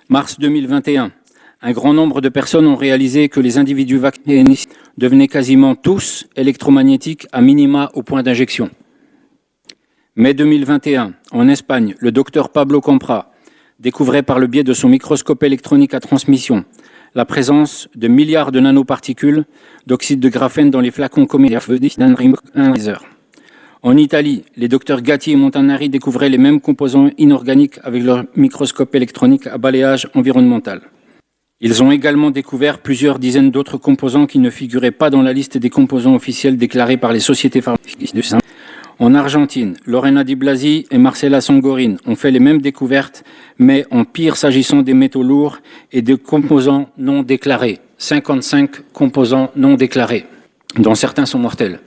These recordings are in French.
Mars 2021. Un grand nombre de personnes ont réalisé que les individus vaccinés devenaient quasiment tous électromagnétiques à minima au point d'injection. Mai 2021. En Espagne, le docteur Pablo Compra découvrait par le biais de son microscope électronique à transmission la présence de milliards de nanoparticules d'oxyde de graphène dans les flacons commerciaux d'un laser. En Italie, les docteurs Gatti et Montanari découvraient les mêmes composants inorganiques avec leur microscope électronique à balayage environnemental. Ils ont également découvert plusieurs dizaines d'autres composants qui ne figuraient pas dans la liste des composants officiels déclarés par les sociétés pharmaceutiques de Saint. En Argentine, Lorena Di Blasi et Marcela Sangorin ont fait les mêmes découvertes, mais en pire s'agissant des métaux lourds et de composants non déclarés. 55 composants non déclarés, dont certains sont mortels.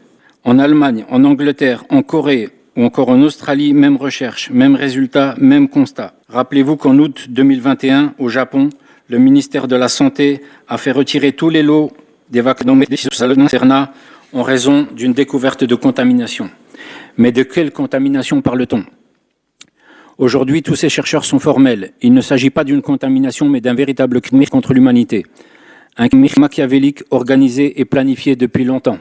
En Allemagne, en Angleterre, en Corée ou encore en Australie, même recherche, même résultat, même constat. Rappelez-vous qu'en août 2021, au Japon, le ministère de la Santé a fait retirer tous les lots des vaccins Cerna en raison d'une découverte de contamination. Mais de quelle contamination parle-t-on? Aujourd'hui, tous ces chercheurs sont formels. Il ne s'agit pas d'une contamination, mais d'un véritable crime contre l'humanité. Un crime machiavélique organisé et planifié depuis longtemps.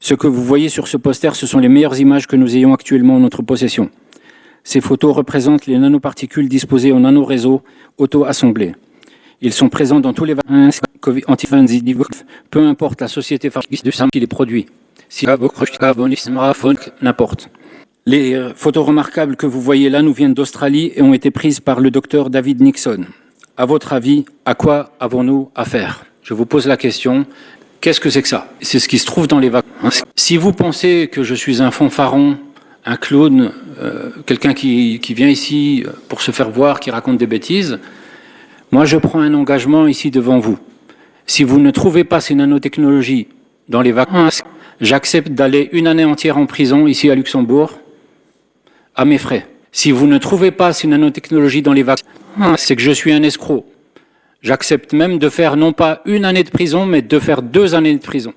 Ce que vous voyez sur ce poster, ce sont les meilleures images que nous ayons actuellement en notre possession. Ces photos représentent les nanoparticules disposées en nanoréseaux auto-assemblés. Ils sont présents dans tous les vaccins anti-Covid, peu importe la société pharmaceutique qui les produit. N'importe. Les photos remarquables que vous voyez là nous viennent d'Australie et ont été prises par le docteur David Nixon. À votre avis, à quoi avons-nous affaire? Je vous pose la question, qu'est-ce que c'est que ça? C'est ce qui se trouve dans les vaccins. Si vous pensez que je suis un fanfaron, un clown, quelqu'un qui vient ici pour se faire voir, qui raconte des bêtises, moi je prends un engagement ici devant vous. Si vous ne trouvez pas ces nanotechnologies dans les vaccins, j'accepte d'aller une année entière en prison, ici à Luxembourg, à mes frais. Si vous ne trouvez pas ces nanotechnologies dans les vaccins, c'est que je suis un escroc. J'accepte même de faire non pas une année de prison, mais de faire 2 années de prison.